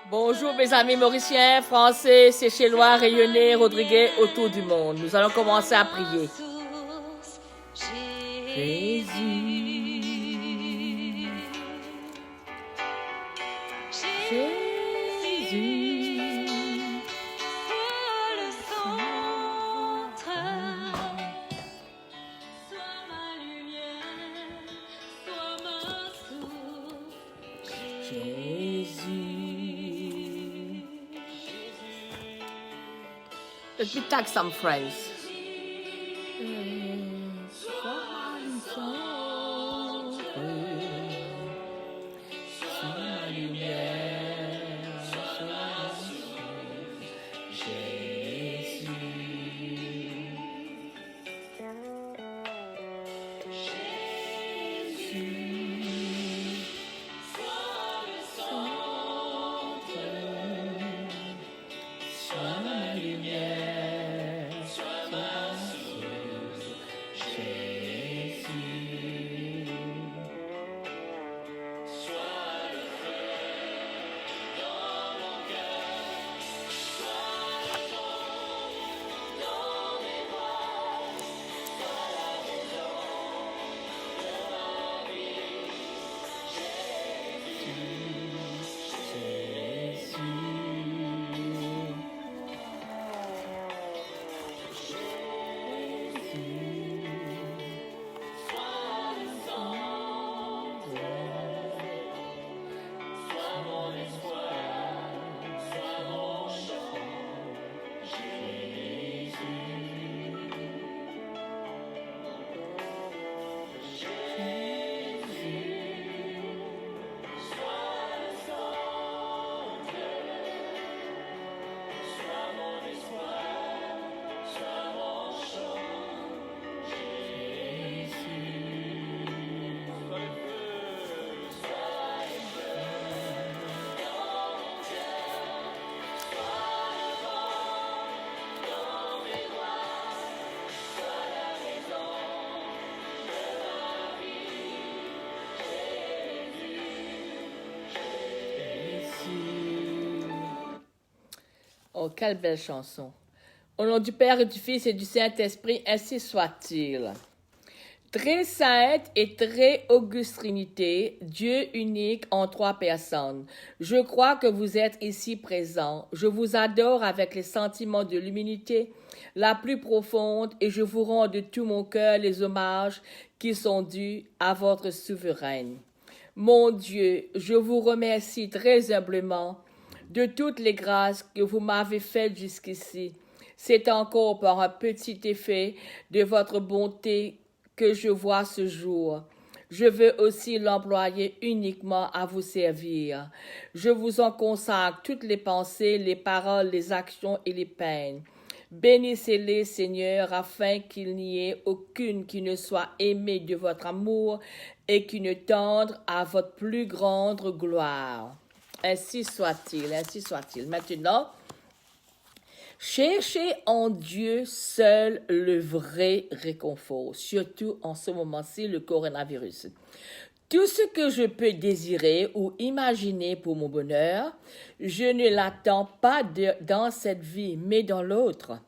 Bonjour mes amis mauriciens, français, séchellois, rayonnais, rodriguais, autour du monde. Nous allons commencer à prier. Jésus, Jésus, sois le centre, sois ma lumière, sois ma source. Jésus. Let me tag some friends. Oh, quelle belle chanson. Au nom du Père et du Fils et du Saint-Esprit, ainsi soit-il. Très sainte et très auguste Trinité, Dieu unique en trois personnes. Je crois que vous êtes ici présents. Je vous adore avec les sentiments de l'humilité la plus profonde et je vous rends de tout mon cœur les hommages qui sont dus à votre souveraine. Mon Dieu, je vous remercie très humblement de toutes les grâces que vous m'avez faites jusqu'ici. C'est encore par un petit effet de votre bonté que je vois ce jour. Je veux aussi l'employer uniquement à vous servir. Je vous en consacre toutes les pensées, les paroles, les actions et les peines. Bénissez-les, Seigneur, afin qu'il n'y ait aucune qui ne soit aimée de votre amour et qui ne tende à votre plus grande gloire. Ainsi soit-il, ainsi soit-il. Maintenant, cherchez en Dieu seul le vrai réconfort, surtout en ce moment-ci, le coronavirus. Tout ce que je peux désirer ou imaginer pour mon bonheur, je ne l'attends pas dans cette vie, mais dans l'autre.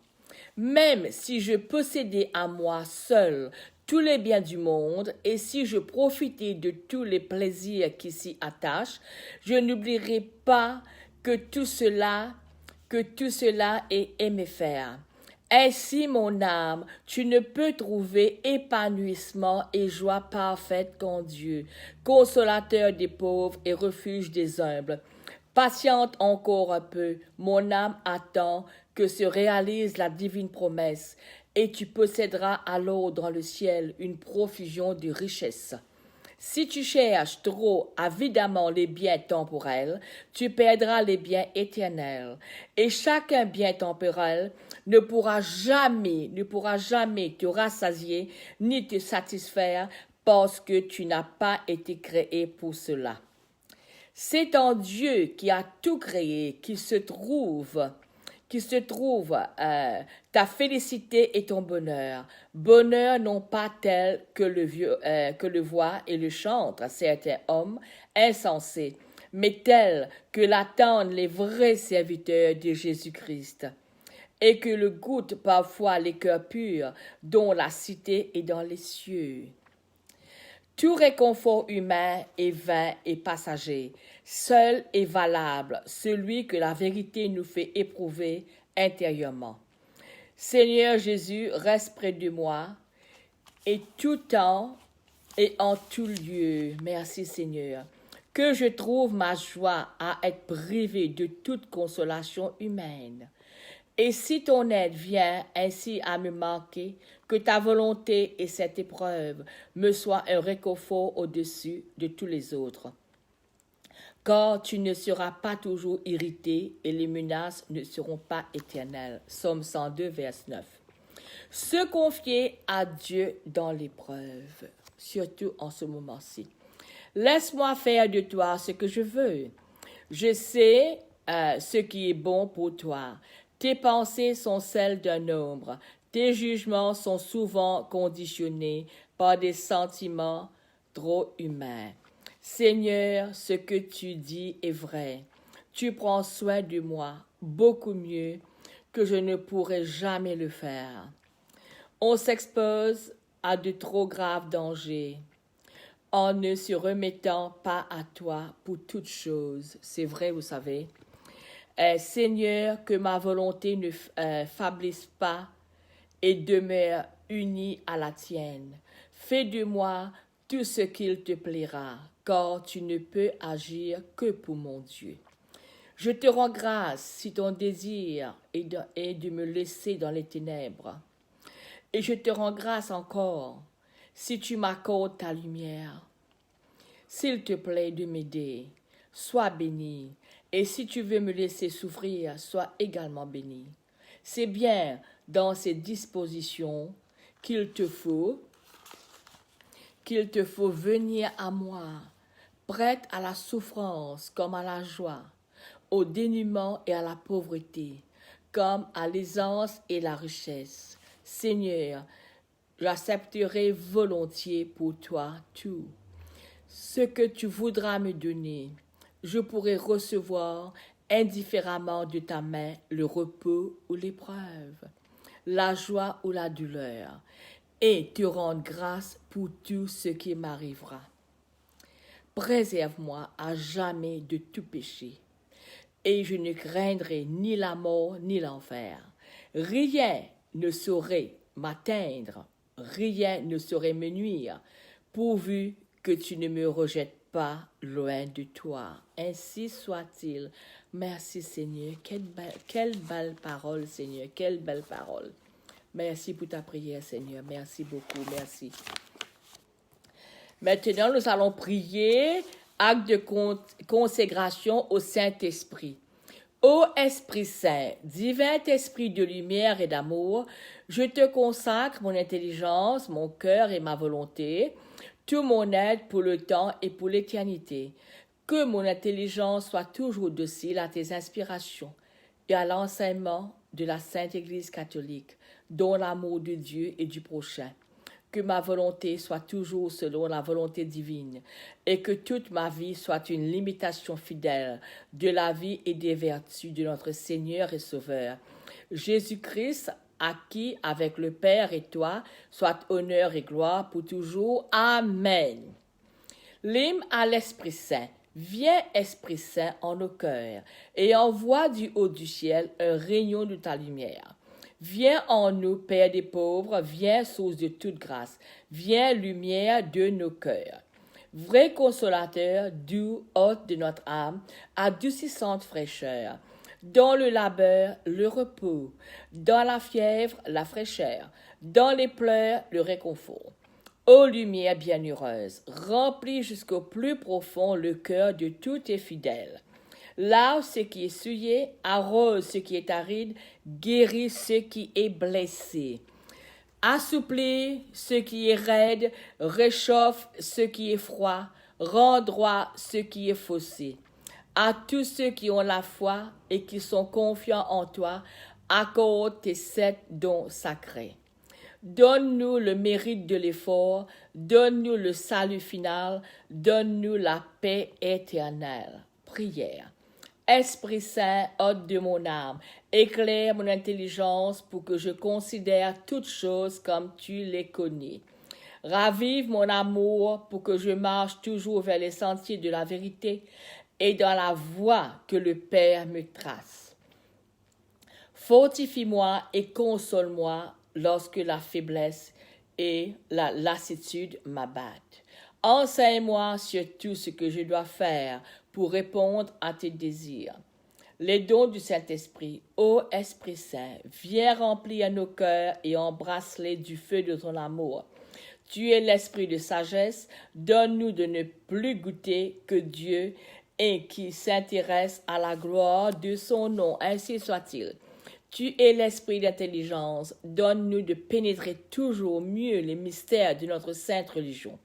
Même si je possédais à moi seul tous les biens du monde et si je profitais de tous les plaisirs qui s'y attachent, je n'oublierai pas que tout cela est éphémère. Ainsi, mon âme, tu ne peux trouver épanouissement et joie parfaite qu'en Dieu, consolateur des pauvres et refuge des humbles. Patiente encore un peu, mon âme attend que se réalise la divine promesse, et tu posséderas alors dans le ciel une profusion de richesses. Si tu cherches trop avidement les biens temporels, tu perdras les biens éternels. Et chacun bien temporel ne pourra jamais te rassasier ni te satisfaire parce que tu n'as pas été créé pour cela. C'est en Dieu qui a tout créé qui se trouve ta félicité et ton bonheur. Bonheur non pas tel que le voit et le chante certains hommes insensés, mais telle que l'attendent les vrais serviteurs de Jésus-Christ, et que le goûtent parfois les cœurs purs, dont la cité est dans les cieux. Tout réconfort humain est vain et passager. Seul est valable celui que la vérité nous fait éprouver intérieurement. Seigneur Jésus, reste près de moi, et tout temps et en tout lieu. Merci Seigneur. Que je trouve ma joie à être privé de toute consolation humaine. Et si ton aide vient ainsi à me manquer, que ta volonté et cette épreuve me soient un réconfort au-dessus de tous les autres. Car tu ne seras pas toujours irrité et les menaces ne seront pas éternelles. Psaume 102, verset 9. Se confier à Dieu dans l'épreuve, surtout en ce moment-ci. Laisse-moi faire de toi ce que je veux. Je sais ce qui est bon pour toi. Tes pensées sont celles d'un nombre. Tes jugements sont souvent conditionnés par des sentiments trop humains. Seigneur, ce que tu dis est vrai. Tu prends soin de moi beaucoup mieux que je ne pourrais jamais le faire. On s'expose à de trop graves dangers en ne se remettant pas à toi pour toutes choses. C'est vrai, vous savez. Seigneur, que ma volonté ne faiblisse pas et demeure unie à la tienne. Fais de moi tout ce qu'il te plaira, car tu ne peux agir que pour mon Dieu. Je te rends grâce si ton désir est de me laisser dans les ténèbres. Et je te rends grâce encore si tu m'accordes ta lumière. S'il te plaît de m'aider, sois béni. Et si tu veux me laisser souffrir, sois également béni. C'est bien dans ces dispositions qu'il te faut venir à moi, prête à la souffrance comme à la joie, au dénuement et à la pauvreté, comme à l'aisance et la richesse. Seigneur, j'accepterai volontiers pour toi tout. Ce que tu voudras me donner, je pourrai recevoir indifféremment de ta main le repos ou l'épreuve, la joie ou la douleur, et te rendre grâce pour tout ce qui m'arrivera. Préserve-moi à jamais de tout péché, et je ne craindrai ni la mort ni l'enfer. Rien ne saurait m'atteindre, rien ne saurait me nuire, pourvu que tu ne me rejettes pas loin de toi. Ainsi soit-il. Merci Seigneur. Quelle belle parole, Seigneur. Quelle belle parole. Merci pour ta prière, Seigneur. Merci beaucoup. Merci. Maintenant, nous allons prier, acte de consécration au Saint-Esprit. Ô Esprit Saint, divin Esprit de lumière et d'amour, je te consacre mon intelligence, mon cœur et ma volonté, tout mon aide pour le temps et pour l'éternité. Que mon intelligence soit toujours docile à tes inspirations et à l'enseignement de la Sainte Église catholique, dont l'amour de Dieu et du prochain. Que ma volonté soit toujours selon la volonté divine, et que toute ma vie soit une limitation fidèle de la vie et des vertus de notre Seigneur et Sauveur, Jésus-Christ, à qui, avec le Père et toi, soit honneur et gloire pour toujours. Amen. L'hymne à l'Esprit Saint. Viens, Esprit Saint, en nos cœurs, et envoie du haut du ciel un rayon de ta lumière. Viens en nous, Père des pauvres, viens, source de toute grâce, viens, lumière de nos cœurs. Vrai consolateur, doux, hôte de notre âme, adoucissante fraîcheur, dans le labeur, le repos, dans la fièvre, la fraîcheur, dans les pleurs, le réconfort. Ô lumière bienheureuse, remplis jusqu'au plus profond le cœur de tous tes fidèles. Lave ce qui est souillé, arrose ce qui est aride, guéris ce qui est blessé. Assouplis ce qui est raide, réchauffe ce qui est froid, rends droit ce qui est faussé. À tous ceux qui ont la foi et qui sont confiants en toi, accorde tes 7 dons sacrés. Donne-nous le mérite de l'effort, donne-nous le salut final, donne-nous la paix éternelle. prière. Esprit Saint, hôte de mon âme, éclaire mon intelligence pour que je considère toutes choses comme tu les connais. Ravive mon amour pour que je marche toujours vers les sentiers de la vérité et dans la voie que le Père me trace. Fortifie-moi et console-moi lorsque la faiblesse et la lassitude m'abattent. Enseigne-moi sur tout ce que je dois faire pour répondre à tes désirs. Les dons du Saint-Esprit, ô Esprit Saint, viens remplir nos cœurs et embrasse-les du feu de ton amour. Tu es l'esprit de sagesse, donne-nous de ne plus goûter que Dieu et qui s'intéresse à la gloire de son nom, ainsi soit-il. Tu es l'esprit d'intelligence, donne-nous de pénétrer toujours mieux les mystères de notre sainte religion.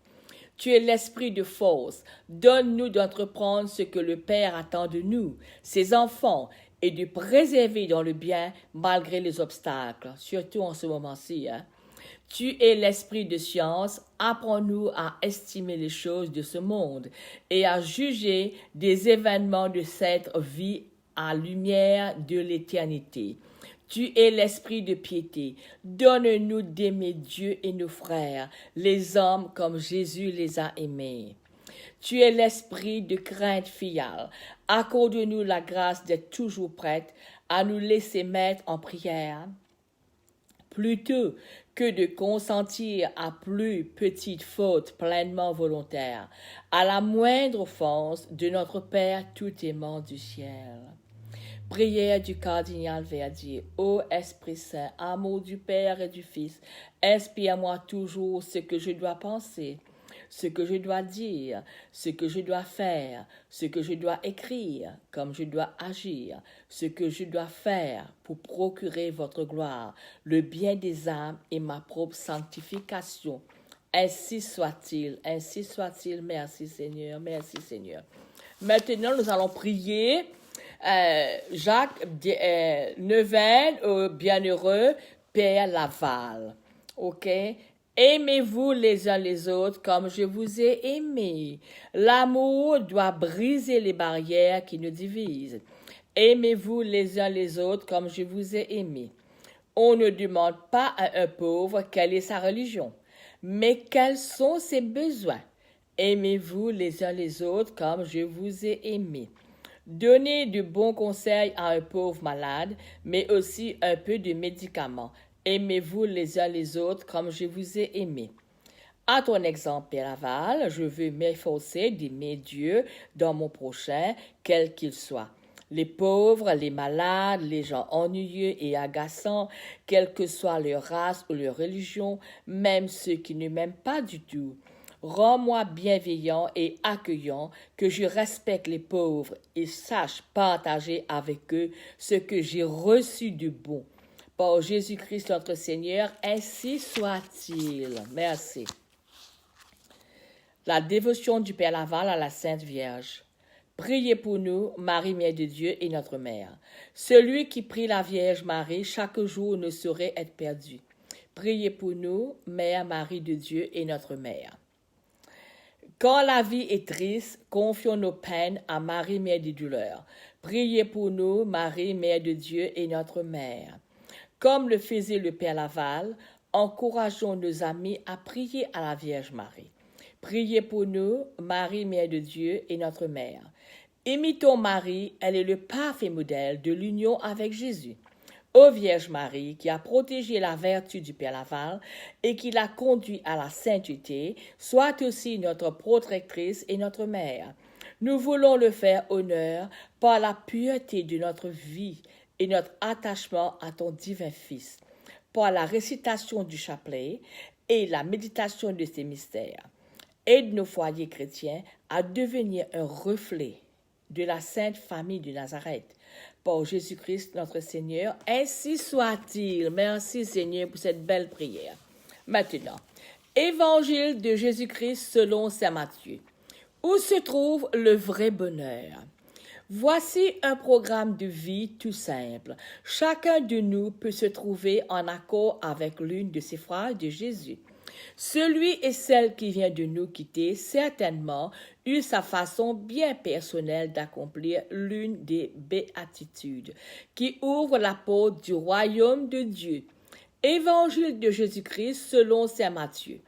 Tu es l'esprit de force, donne-nous d'entreprendre ce que le Père attend de nous, ses enfants, et de préserver dans le bien malgré les obstacles, surtout en ce moment-ci. Tu es l'esprit de science, apprends-nous à estimer les choses de ce monde et à juger des événements de cette vie à lumière de l'éternité. Tu es l'esprit de piété. Donne-nous d'aimer Dieu et nos frères, les hommes comme Jésus les a aimés. Tu es l'esprit de crainte filiale. Accorde-nous la grâce d'être toujours prête à nous laisser mettre en prière, plutôt que de consentir à plus petite faute pleinement volontaire, à la moindre offense de notre Père tout aimant du ciel. Prière du cardinal Verdier. Ô Esprit Saint, amour du Père et du Fils, inspire-moi toujours ce que je dois penser, ce que je dois dire, ce que je dois faire, ce que je dois écrire, comme je dois agir, ce que je dois faire pour procurer votre gloire, le bien des âmes et ma propre sanctification. Ainsi soit-il, merci Seigneur, merci Seigneur. Maintenant, nous allons prier Jacques Neuvaine au bienheureux Père Laval. OK? Aimez-vous les uns les autres comme je vous ai aimés. L'amour doit briser les barrières qui nous divisent. Aimez-vous les uns les autres comme je vous ai aimés. On ne demande pas à un pauvre quelle est sa religion, mais quels sont ses besoins. Aimez-vous les uns les autres comme je vous ai aimés. Donnez de bons conseils à un pauvre malade, mais aussi un peu de médicaments. Aimez-vous les uns les autres comme je vous ai aimés. À ton exemple, Père Laval, je veux m'efforcer d'aimer Dieu dans mon prochain, quel qu'il soit. Les pauvres, les malades, les gens ennuyeux et agaçants, quelle que soit leur race ou leur religion, même ceux qui ne m'aiment pas du tout. Rends-moi bienveillant et accueillant, que je respecte les pauvres et sache partager avec eux ce que j'ai reçu de bon. Par Jésus-Christ notre Seigneur, ainsi soit-il. Merci. La dévotion du Père Laval à la Sainte Vierge. Priez pour nous, Marie, Mère de Dieu et notre Mère. Celui qui prie la Vierge Marie chaque jour ne saurait être perdu. Priez pour nous, Mère Marie de Dieu et notre Mère. Quand la vie est triste, confions nos peines à Marie, Mère des douleurs. Priez pour nous, Marie, Mère de Dieu et notre Mère. Comme le faisait le Père Laval, encourageons nos amis à prier à la Vierge Marie. Priez pour nous, Marie, Mère de Dieu et notre Mère. Imitons Marie, elle est le parfait modèle de l'union avec Jésus. Ô Vierge Marie, qui a protégé la vertu du Père Laval et qui l'a conduit à la sainteté, soit aussi notre protectrice et notre mère. Nous voulons le faire honneur par la pureté de notre vie et notre attachement à ton divin Fils, par la récitation du chapelet et la méditation de ses mystères. Aide nos foyers chrétiens à devenir un reflet de la sainte famille de Nazareth. Par Jésus-Christ notre Seigneur, ainsi soit-il. Merci Seigneur pour cette belle prière. Maintenant, Évangile de Jésus-Christ selon saint Matthieu. Où se trouve le vrai bonheur? Voici un programme de vie tout simple. Chacun de nous peut se trouver en accord avec l'une de ces phrases de Jésus. Celui et celle qui vient de nous quitter, certainement, eut sa façon bien personnelle d'accomplir l'une des béatitudes qui ouvre la porte du royaume de Dieu. Évangile de Jésus-Christ selon saint Matthieu.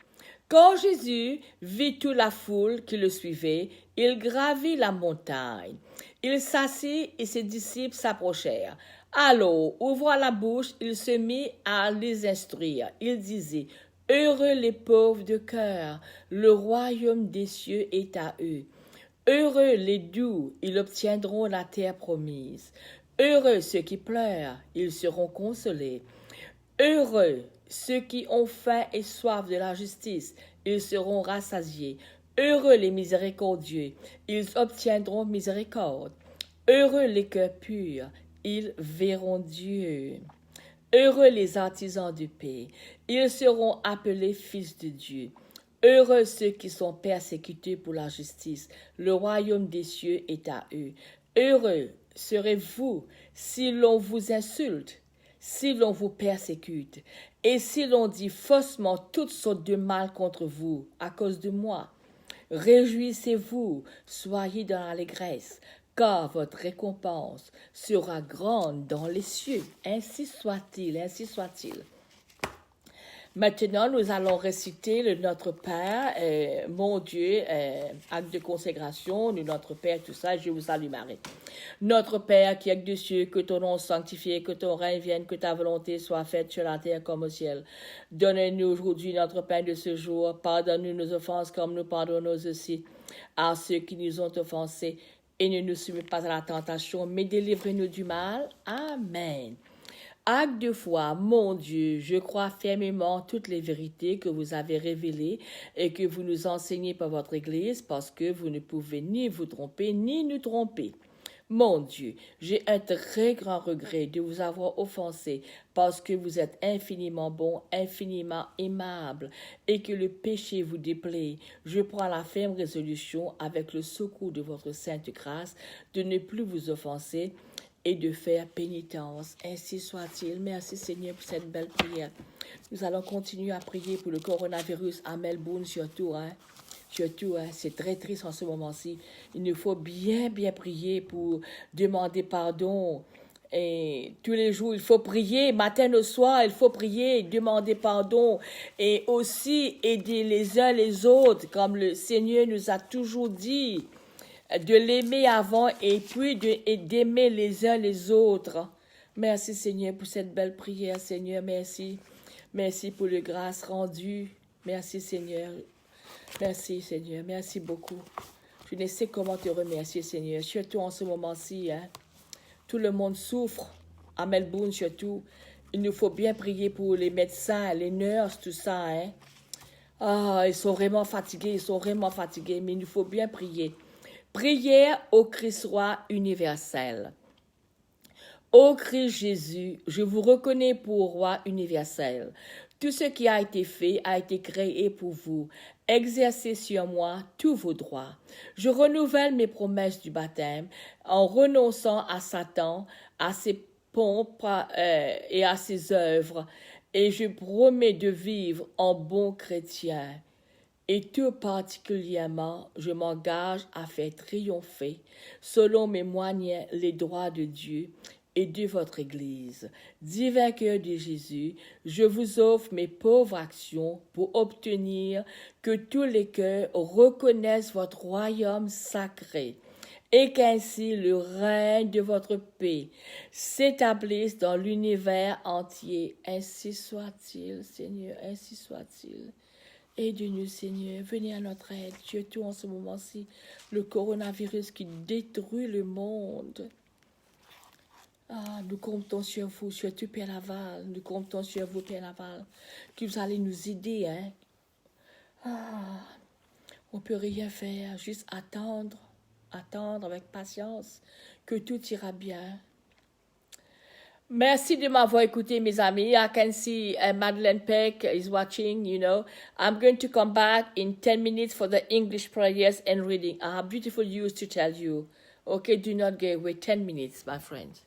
Quand Jésus vit toute la foule qui le suivait, il gravit la montagne. Il s'assit et ses disciples s'approchèrent. Alors, ouvrant la bouche, il se mit à les instruire. Il disait, « Heureux les pauvres de cœur, le royaume des cieux est à eux. Heureux les doux, ils obtiendront la terre promise. Heureux ceux qui pleurent, ils seront consolés. Heureux ceux qui ont faim et soif de la justice, ils seront rassasiés. Heureux les miséricordieux, ils obtiendront miséricorde. Heureux les cœurs purs, ils verront Dieu. Heureux les artisans de paix, ils seront appelés fils de Dieu. Heureux ceux qui sont persécutés pour la justice, le royaume des cieux est à eux. Heureux serez-vous si l'on vous insulte, si l'on vous persécute, et si l'on dit faussement toutes sortes de mal contre vous à cause de moi. Réjouissez-vous, soyez dans l'allégresse, car votre récompense sera grande dans les cieux. Ainsi soit-il, ainsi soit-il. Maintenant, nous allons réciter le Notre Père, mon Dieu, acte de consécration, le Notre Père, tout ça, je vous salue Marie. Notre Père qui es des cieux, que ton nom sanctifié, que ton règne vienne, que ta volonté soit faite sur la terre comme au ciel. Donne-nous aujourd'hui notre pain de ce jour, pardonne-nous nos offenses comme nous pardonnons aussi à ceux qui nous ont offensés, et ne nous soumets pas à la tentation, mais délivre-nous du mal. Amen. Acte de foi, mon Dieu, je crois fermement toutes les vérités que vous avez révélées et que vous nous enseignez par votre Église parce que vous ne pouvez ni vous tromper ni nous tromper. Mon Dieu, j'ai un très grand regret de vous avoir offensé parce que vous êtes infiniment bon, infiniment aimable et que le péché vous déplaît. Je prends la ferme résolution avec le secours de votre sainte grâce de ne plus vous offenser et de faire pénitence. Ainsi soit-il. Merci Seigneur pour cette belle prière. Nous allons continuer à prier pour le coronavirus à Melbourne surtout. Surtout, c'est très triste en ce moment-ci. Il nous faut bien prier pour demander pardon. Et tous les jours, il faut prier, matin au soir, il faut prier, demander pardon et aussi aider les uns les autres, comme le Seigneur nous a toujours dit, de l'aimer avant et puis d'aimer les uns les autres. Merci Seigneur pour cette belle prière, Seigneur, merci. Merci pour le grâce rendue. Merci Seigneur. Merci Seigneur, merci beaucoup. Je ne sais comment te remercier Seigneur, surtout en ce moment-ci. Tout le monde souffre, à Melbourne surtout. Il nous faut bien prier pour les médecins, les nurses, tout ça. Ils sont vraiment fatigués, mais il nous faut bien prier. Prière au Christ roi universel. Ô Christ Jésus, je vous reconnais pour roi universel. Tout ce qui a été fait a été créé pour vous. Exercez sur moi tous vos droits. Je renouvelle mes promesses du baptême en renonçant à Satan, à ses pompes et à ses œuvres, et je promets de vivre en bon chrétien. Et tout particulièrement, je m'engage à faire triompher, selon mes moyens, les droits de Dieu et de votre Église. Divin cœur de Jésus, je vous offre mes pauvres actions pour obtenir que tous les cœurs reconnaissent votre royaume sacré et qu'ainsi le règne de votre paix s'établisse dans l'univers entier. Ainsi soit-il, Seigneur, ainsi soit-il. Aide-nous, Seigneur, venez à notre aide, surtout en ce moment-ci, le coronavirus qui détruit le monde. Nous comptons sur vous, surtout Père Laval, nous comptons sur vous, Père Laval, que vous allez nous aider. On ne peut rien faire, juste attendre avec patience, que tout ira bien. Merci de m'avoir écouté, mes amis. I can see Madeleine Peck is watching, you know. I'm going to come back in 10 minutes for the English prayers and reading. I have beautiful news to tell you. Okay, do not go away. 10 minutes, my friends.